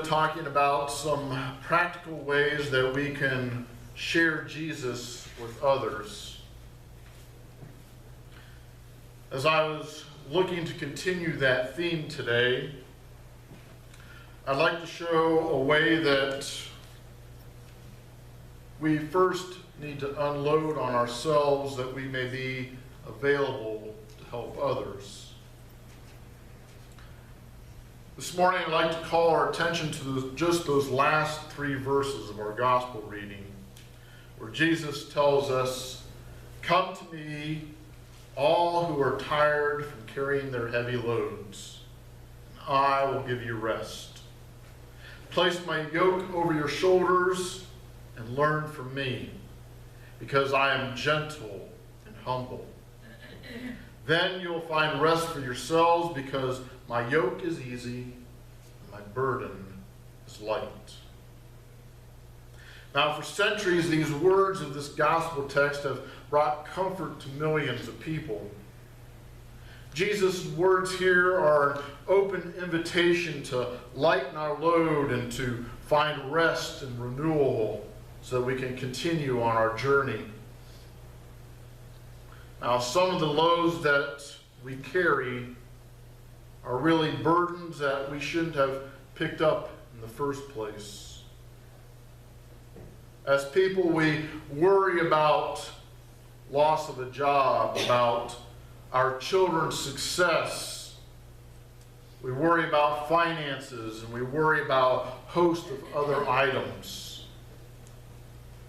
talking about some practical ways that we can share Jesus with others. As I was looking to continue that theme today, I'd like to show a way that we first need to unload on ourselves that we may be available to help others. This morning I'd like to call our attention to just those last 3 verses of our gospel reading, where Jesus tells us, "Come to me, all who are tired from carrying their heavy loads, and I will give you rest. Place my yoke over your shoulders and learn from me, because I am gentle and humble. Then you'll find rest for yourselves, because my yoke is easy and my burden is light." Now, for centuries, these words of this gospel text have brought comfort to millions of people. Jesus' words here are an open invitation to lighten our load and to find rest and renewal so that we can continue on our journey. Now, some of the loads that we carry are really burdens that we shouldn't have picked up in the first place. As people, we worry about loss of a job, about our children's success. We worry about finances, and we worry about a host of other items.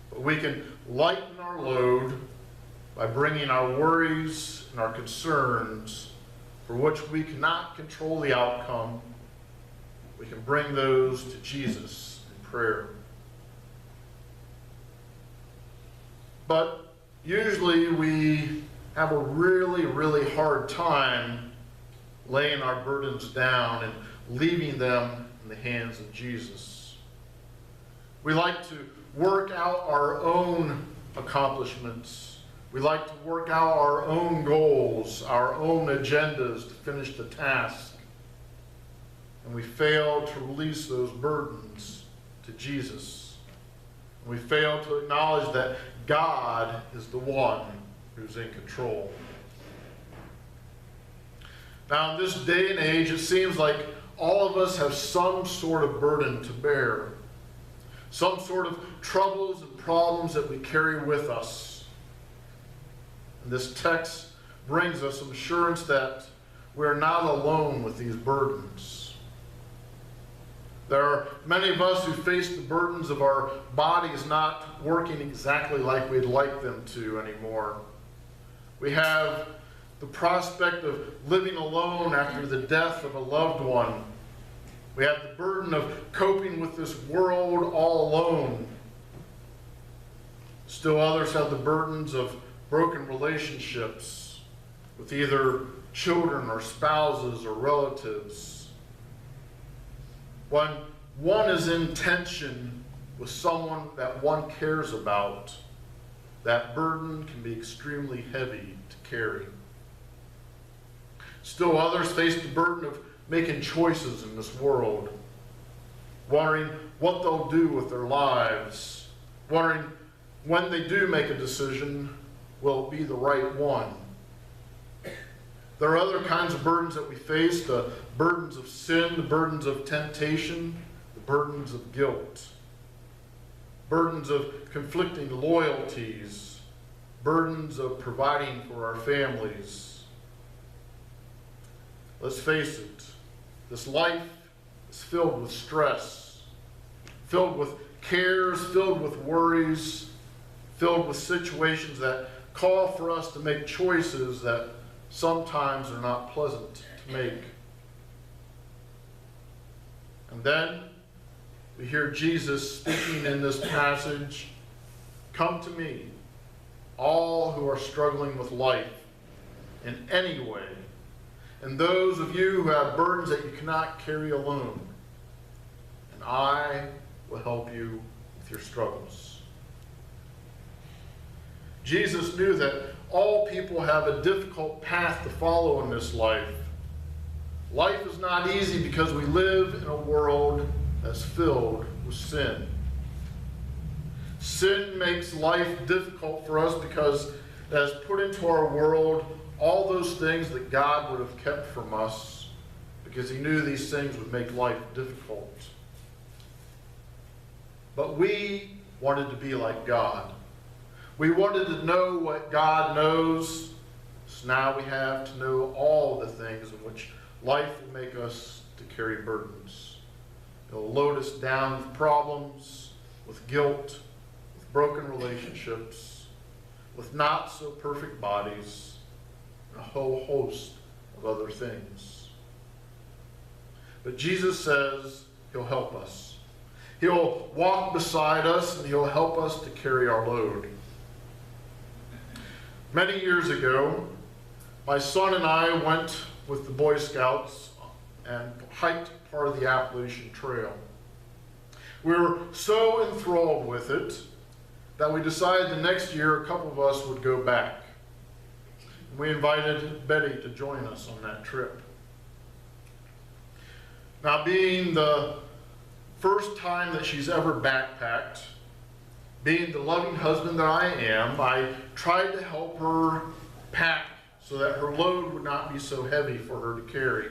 But we can lighten our load by bringing our worries and our concerns, for which we cannot control the outcome. We can bring those to Jesus in prayer. But usually we have a really hard time laying our burdens down and leaving them in the hands of Jesus. We like to work out our own accomplishments. We like to work out our own goals, our own agendas to finish the task. And we fail to release those burdens to Jesus. We fail to acknowledge that God is the one who's in control. Now, in this day and age, it seems like all of us have some sort of burden to bear, some sort of troubles and problems that we carry with us. And this text brings us some assurance that we're not alone with these burdens. There are many of us who face the burdens of our bodies not working exactly like we'd like them to anymore. We have the prospect of living alone after the death of a loved one. We have the burden of coping with this world all alone. Still others have the burdens of broken relationships with either children or spouses or relatives. When one is in tension with someone that one cares about, that burden can be extremely heavy to carry. Still others face the burden of making choices in this world, wondering what they'll do with their lives, wondering when they do make a decision, will it be the right one? There are other kinds of burdens that we face, the burdens of sin, the burdens of temptation, the burdens of guilt, burdens of conflicting loyalties, burdens of providing for our families. Let's face it, this life is filled with stress, filled with cares, filled with worries, filled with situations that call for us to make choices that sometimes are not pleasant to make. And then we hear Jesus speaking in this passage, "Come to me, all who are struggling with life in any way, and those of you who have burdens that you cannot carry alone, and I will help you with your struggles." Jesus knew that all people have a difficult path to follow in this life. Life is not easy because we live in a world that's filled with sin. Sin makes life difficult for us because it has put into our world all those things that God would have kept from us because he knew these things would make life difficult. But we wanted to be like God. We wanted to know what God knows, so now we have to know all the things in which life will make us to carry burdens. It will load us down with problems, with guilt, with broken relationships, with not so perfect bodies, and a whole host of other things. But Jesus says he'll help us. He'll walk beside us and he'll help us to carry our load. Many years ago, my son and I went with the Boy Scouts and hiked part of the Appalachian Trail. We were so enthralled with it that we decided the next year a couple of us would go back. We invited Betty to join us on that trip. Now, being the first time that she's ever backpacked, being the loving husband that I am, I tried to help her pack so that her load would not be so heavy for her to carry.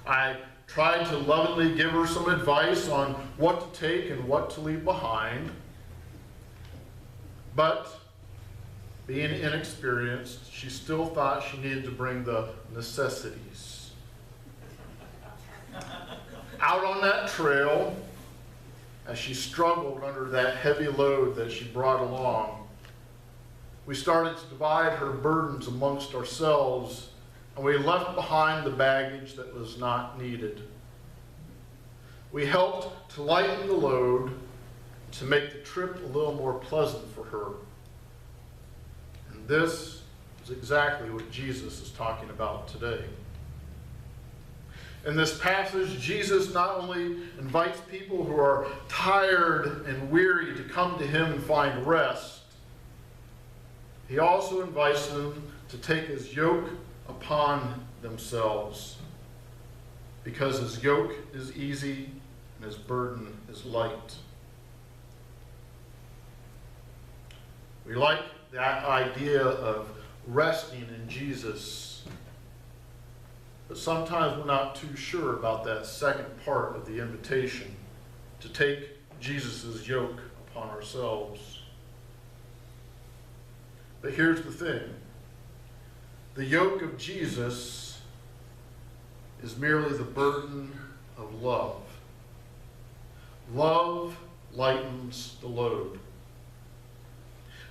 I tried to lovingly give her some advice on what to take and what to leave behind. But being inexperienced, she still thought she needed to bring the necessities. Out on that trail, as she struggled under that heavy load that she brought along, we started to divide her burdens amongst ourselves, and we left behind the baggage that was not needed. We helped to lighten the load to make the trip a little more pleasant for her. And this is exactly what Jesus is talking about today. In this passage, Jesus not only invites people who are tired and weary to come to him and find rest, he also invites them to take his yoke upon themselves, because his yoke is easy and his burden is light. We like that idea of resting in Jesus, but sometimes we're not too sure about that second part of the invitation, to take Jesus' yoke upon ourselves. But here's the thing. The yoke of Jesus is merely the burden of love. Love lightens the load.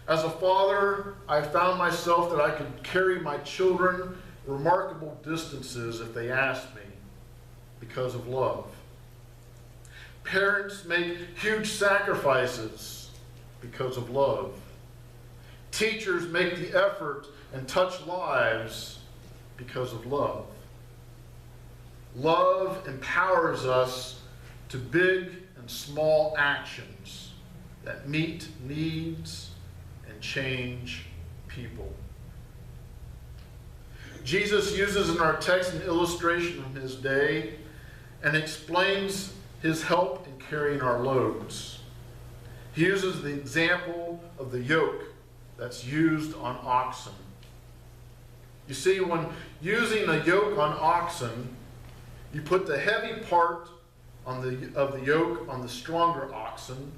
As a father, I found myself that I could carry my children remarkable distances if they asked me, because of love. Parents make huge sacrifices because of love. Teachers make the effort and touch lives because of love. Love empowers us to big and small actions that meet needs and change people. Jesus uses in our text an illustration from his day and explains his help in carrying our loads. He uses the example of the yoke that's used on oxen. You see, when using a yoke on oxen, you put the heavy part of the yoke on the stronger oxen,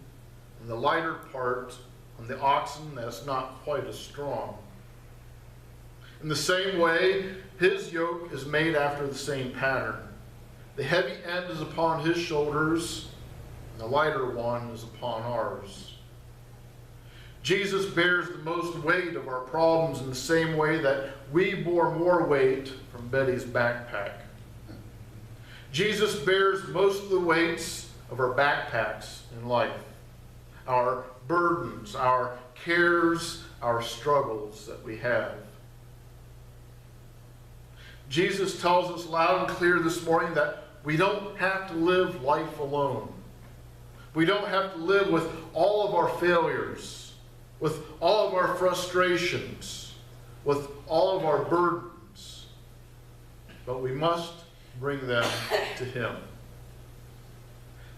and the lighter part on the oxen that's not quite as strong. In the same way, his yoke is made after the same pattern. The heavy end is upon his shoulders, and the lighter one is upon ours. Jesus bears the most weight of our problems in the same way that we bore more weight from Betty's backpack. Jesus bears most of the weights of our backpacks in life, our burdens, our cares, our struggles that we have. Jesus tells us loud and clear this morning that we don't have to live life alone. We don't have to live with all of our failures, with all of our frustrations, with all of our burdens. But we must bring them to him.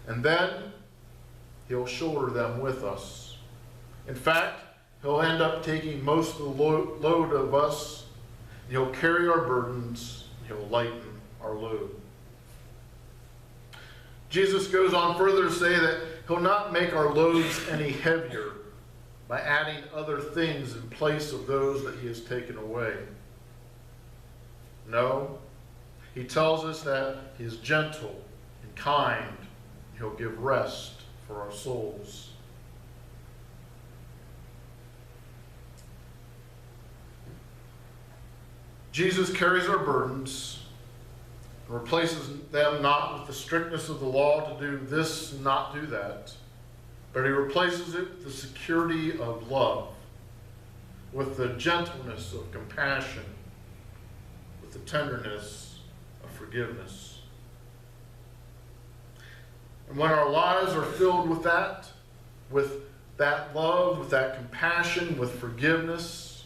And then he'll shoulder them with us. In fact, he'll end up taking most of the load of us. He'll carry our burdens. He'll lighten our load. Jesus goes on further to say that he'll not make our loads any heavier by adding other things in place of those that he has taken away. No, he tells us that he is gentle and kind. He'll give rest for our souls. Jesus carries our burdens and replaces them not with the strictness of the law to do this and not do that, but he replaces it with the security of love, with the gentleness of compassion, with the tenderness of forgiveness. And when our lives are filled with that love, with that compassion, with forgiveness,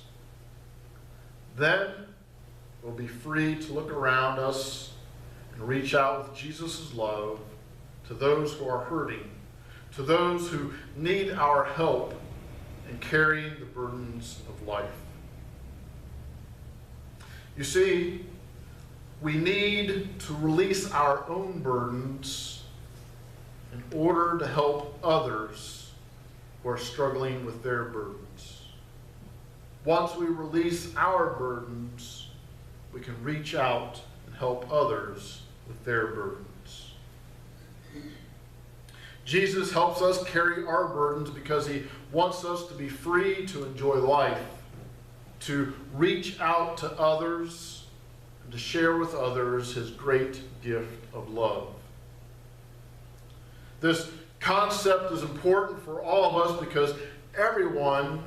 then we'll be free to look around us and reach out with Jesus' love to those who are hurting, to those who need our help in carrying the burdens of life. You see, we need to release our own burdens in order to help others who are struggling with their burdens. Once we release our burdens, we can reach out and help others with their burdens. Jesus helps us carry our burdens because he wants us to be free to enjoy life, to reach out to others, and to share with others his great gift of love. This concept is important for all of us because everyone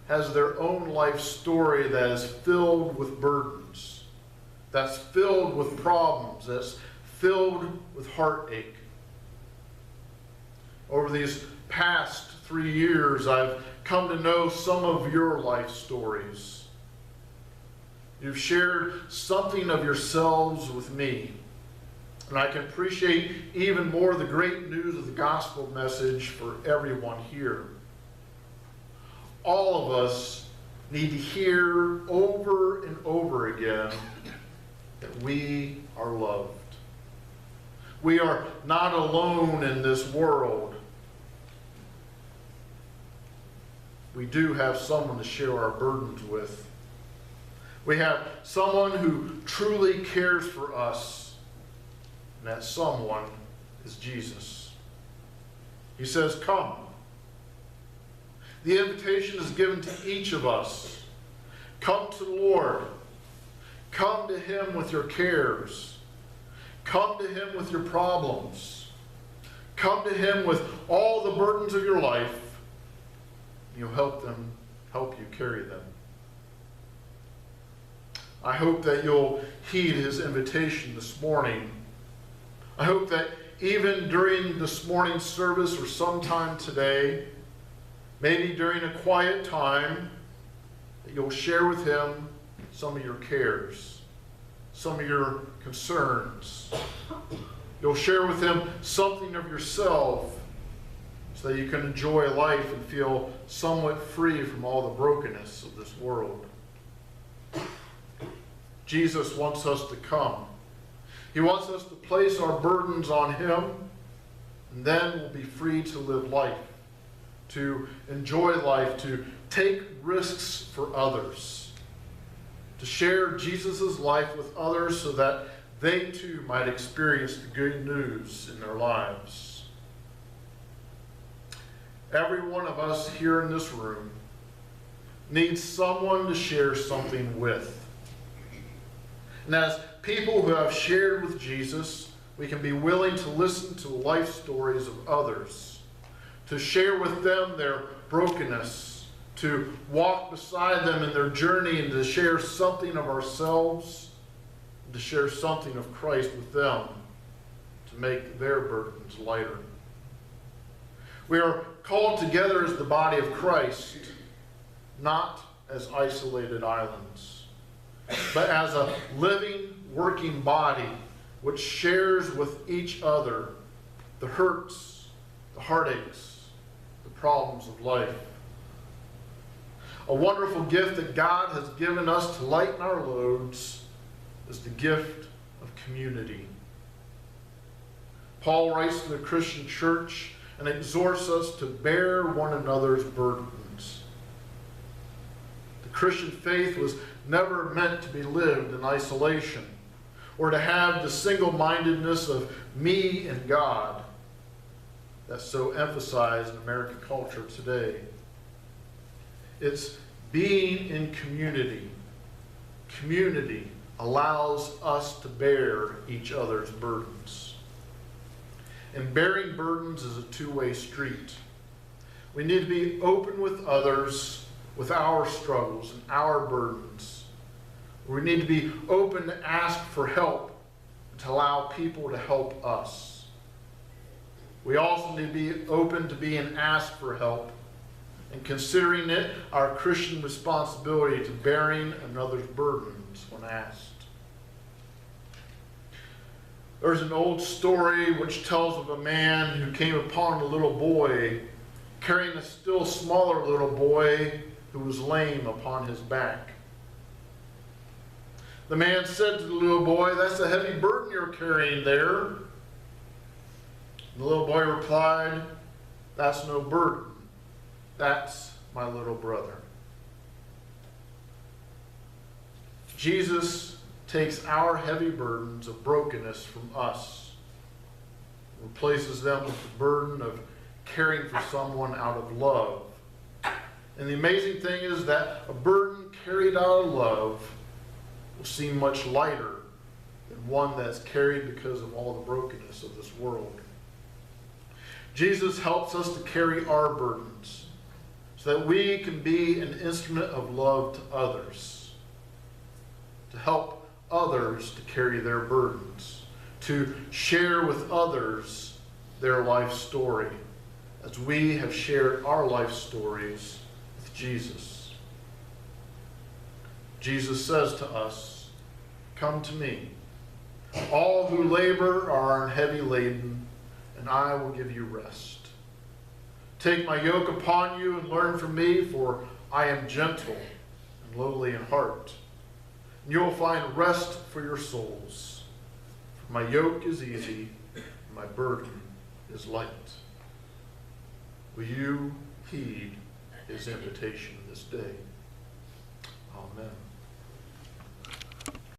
has their own life story that is filled with burdens, that's filled with problems, that's filled with heartache. Over these past 3 years, I've come to know some of your life stories. You've shared something of yourselves with me. And I can appreciate even more the great news of the gospel message for everyone here. All of us need to hear over and over again that we are loved. We are not alone in this world. We do have someone to share our burdens with. We have someone who truly cares for us. And that someone is Jesus. He says, come. The invitation is given to each of us. Come to the Lord. Come to him with your cares. Come to him with your problems. Come to him with all the burdens of your life. He'll help you carry them. I hope that you'll heed his invitation this morning. I hope that even during this morning's service or sometime today, maybe during a quiet time, that you'll share with him some of your cares, some of your concerns. You'll share with him something of yourself so that you can enjoy life and feel somewhat free from all the brokenness of this world. Jesus wants us to come. He wants us to place our burdens on him, and then we'll be free to live life, to enjoy life, to take risks for others, to share Jesus' life with others so that they too might experience the good news in their lives. Every one of us here in this room needs someone to share something with. And as people who have shared with Jesus, we can be willing to listen to life stories of others, to share with them their brokenness, to walk beside them in their journey and to share something of ourselves, and to share something of Christ with them, to make their burdens lighter. We are called together as the body of Christ, not as isolated islands, but as a living, working body which shares with each other the hurts, the heartaches, the problems of life. A wonderful gift that God has given us to lighten our loads is the gift of community. Paul writes to the Christian church and exhorts us to bear one another's burdens. The Christian faith was never meant to be lived in isolation or to have the single-mindedness of me and God that's so emphasized in American culture today. It's being in community. Community allows us to bear each other's burdens. And bearing burdens is a two-way street. We need to be open with others with our struggles and our burdens. We need to be open to ask for help and to allow people to help us. We also need to be open to being asked for help and considering it our Christian responsibility to bearing another's burdens when asked. There's an old story which tells of a man who came upon a little boy carrying a still smaller little boy who was lame upon his back. The man said to the little boy, "That's a heavy burden you're carrying there." The little boy replied, "That's no burden. That's my little brother." Jesus takes our heavy burdens of brokenness from us, replaces them with the burden of caring for someone out of love. And the amazing thing is that a burden carried out of love will seem much lighter than one that's carried because of all the brokenness of this world. Jesus helps us to carry our burdens so that we can be an instrument of love to others, to help others to carry their burdens, to share with others their life story, as we have shared our life stories with Jesus. Jesus says to us, "Come to me, all who labor are heavy laden, and I will give you rest. Take my yoke upon you and learn from me, for I am gentle and lowly in heart. And you will find rest for your souls. For my yoke is easy, and my burden is light." Will you heed his invitation this day? Amen.